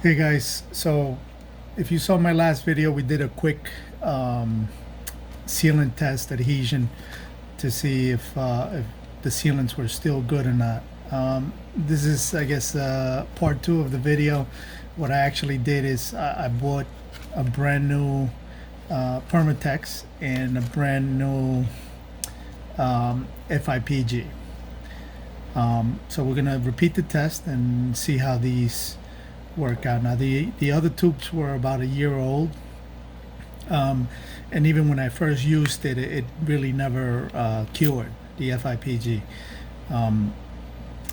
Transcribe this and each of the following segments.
Hey guys, so if you saw my last video, we did a quick sealant test adhesion to see if the sealants were still good or not. This is, I guess, part two of the video. What I actually did is I bought a brand new Permatex and a brand new FIPG. So we're gonna repeat the test and see how these work out. Now the other tubes were about a year old, and even when I first used it, it really never cured the FIPG, and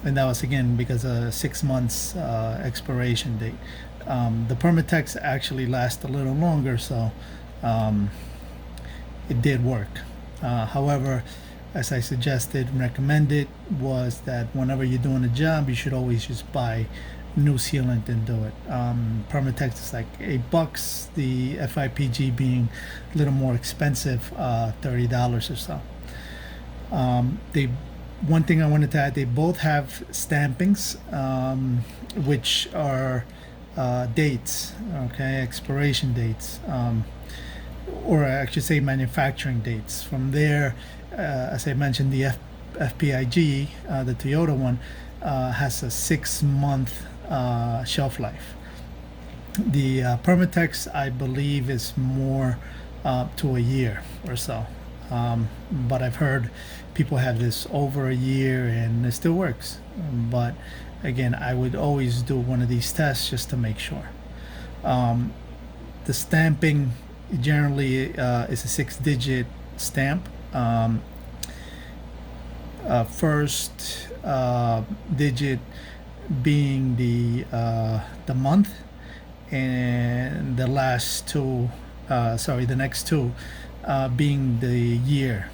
that was again because of 6 months expiration date. The Permatex actually lasts a little longer, so it did work. However, as I suggested and recommended, was that whenever you're doing a job, you should always just buy new sealant and do it. Permatex is like $8, the FIPG being a little more expensive, $30 or so. They one thing I wanted to add, they both have stampings, which are dates, okay, expiration dates, or I should say manufacturing dates. From there, as I mentioned, the FPIG, the Toyota one, has a 6-month shelf life. The Permatex, I believe, is more to a year or so. But I've heard people have this over a year and it still works. But again, I would always do one of these tests just to make sure. The stamping generally is a 6-digit stamp. First digit being the month, and the last two, the next two being the year.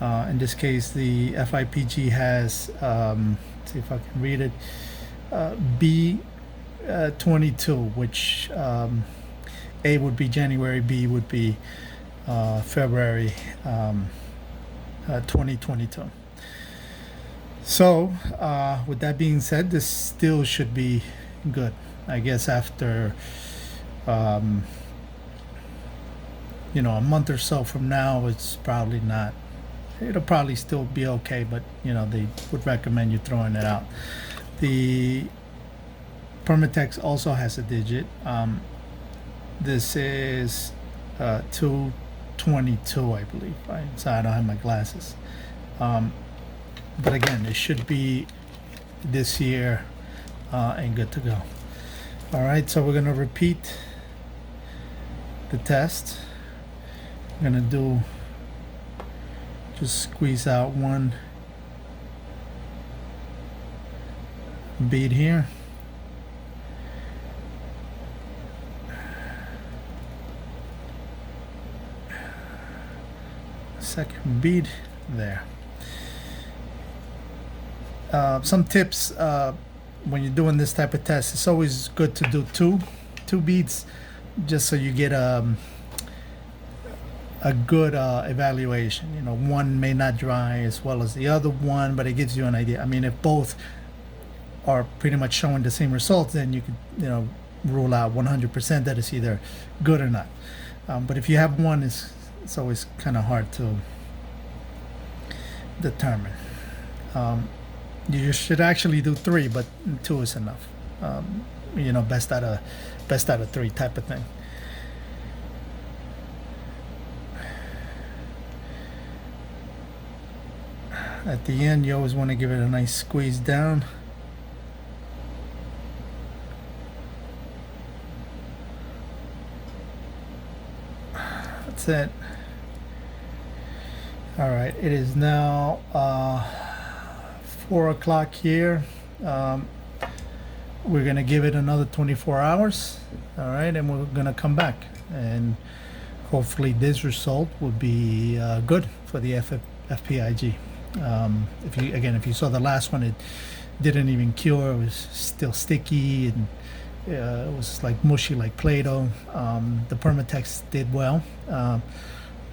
In this case, the FIPG has, let's see if I can read it, B22, which A would be January, B would be February 2022. So, with that being said, this still should be good. I guess after, a month or so from now, it's probably not. It'll probably still be okay, but they would recommend you throwing it out. The Permatex also has a digit. This is 222, I believe. So I don't have my glasses. But again, it should be this year and good to go. All right, so we're gonna repeat the test. I'm gonna just squeeze out one bead here. Second bead there. Some tips when you're doing this type of test, it's always good to do two beads, just so you get a good evaluation. One may not dry as well as the other one, but it gives you an idea. I mean, if both are pretty much showing the same results, then you could rule out 100% that it's either good or not. But if you have one, it's always kind of hard to determine. You should actually do 3, but 2 is enough. Best out of 3 type of thing. At the end, you always want to give it a nice squeeze down. That's it. All right, it is now 4 o'clock here. We're gonna give it another 24 hours. All right, and we're gonna come back, and hopefully this result will be good for the FPIG. If you saw the last one, it didn't even cure. It was still sticky, and it was like mushy, like Play-Doh. The Permatex did well.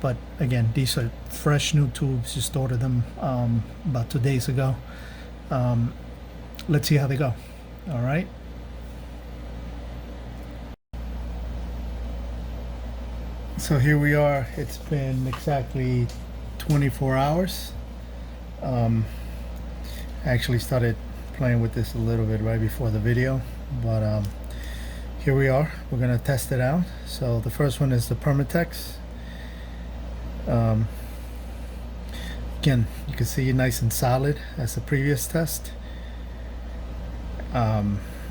But again, these are fresh new tubes. Just ordered them about 2 days ago. Let's see how they go. All right. So here we are. It's been exactly 24 hours. I actually started playing with this a little bit right before the video, but here we are. We're gonna test it out. So the first one is the Permatex. Again, you can see nice and solid as the previous test.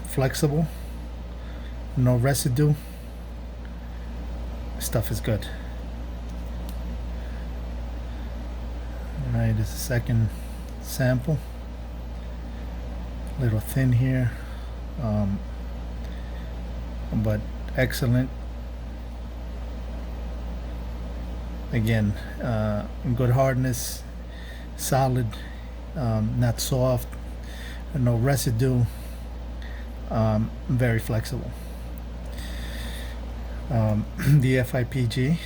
Flexible, no residue. Stuff is good. All right, this is the second sample. A little thin here, but excellent. Again, good hardness, solid, not soft, no residue, very flexible. The FIPG,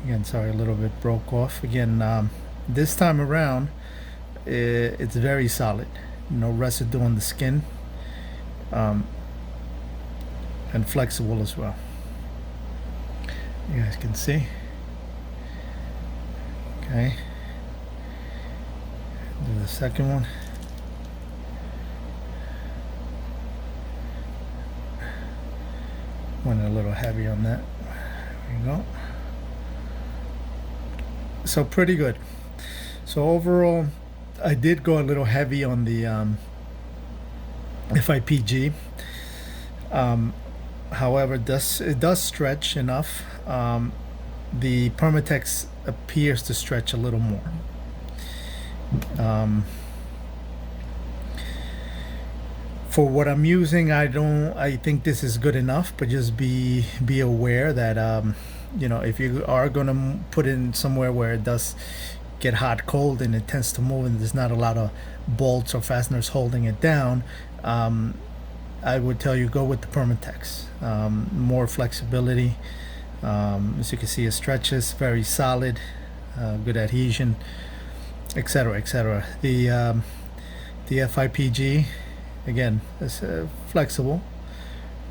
again, sorry, a little bit broke off. Again, this time around, it's very solid, no residue on the skin, and flexible as well. You guys can see. Okay, do the second one. Went a little heavy on that. There you go. So pretty good. So overall, I did go a little heavy on the FIPG. However, it does stretch enough. The Permatex appears to stretch a little more. For what I'm using, I think this is good enough, but just be aware that you know, if you are gonna put it somewhere where it does get hot, cold, and it tends to move, and there's not a lot of bolts or fasteners holding it down, I would tell you go with the Permatex. More flexibility. As you can see, it stretches, very solid, good adhesion, etc., etc. The FIPG, again, is flexible,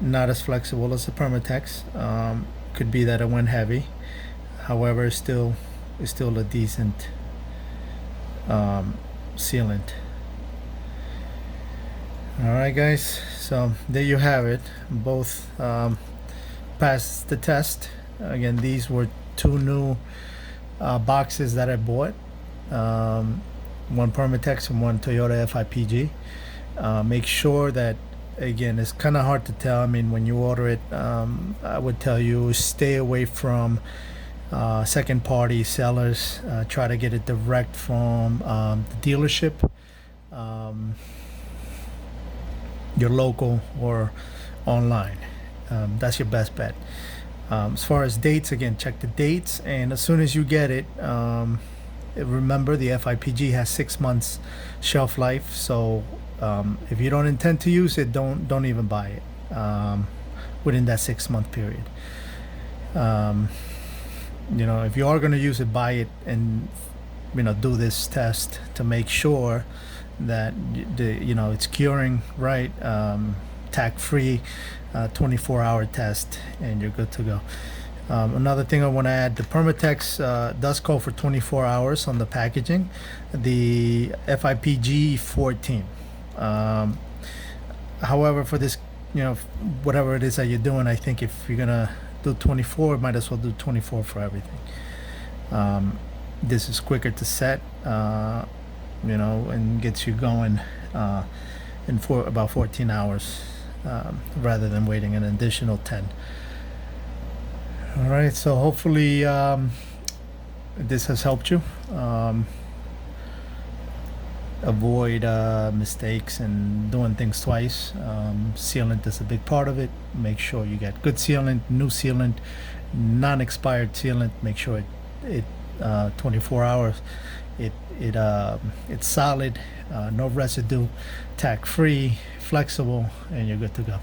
not as flexible as the Permatex. Could be that it went heavy. However, it's still a decent sealant. All right, guys. So there you have it. Both passed the test. Again, these were two new boxes that I bought. One Permatex and one Toyota FIPG. Make sure that, again, it's kind of hard to tell. I mean, when you order it, I would tell you stay away from second party sellers. Try to get it direct from the dealership, your local, or online. That's your best bet. As far as dates, again, check the dates, and as soon as you get it, remember the FIPG has 6 months shelf life. So if you don't intend to use it, don't even buy it within that 6-month period. You know, if you are going to use it, buy it, and do this test to make sure that it's curing right, tack free, 24-hour test, and you're good to go. Another thing I want to add, the Permatex does call for 24 hours on the packaging. The FIPG 14. However, for this, whatever it is that you're doing, I think if you're gonna do 24, might as well do 24 for everything. This is quicker to set, and gets you going in about 14 hours, rather than waiting an additional 10. All right, so hopefully this has helped you avoid mistakes and doing things twice. Sealant is a big part of it. Make sure you get good sealant, new sealant, non-expired sealant. Make sure it 24 hours. It's solid, no residue, tack free, flexible, and you're good to go.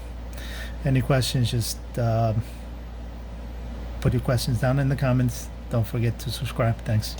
Any questions, just put your questions down in the comments. Don't forget to subscribe. Thanks.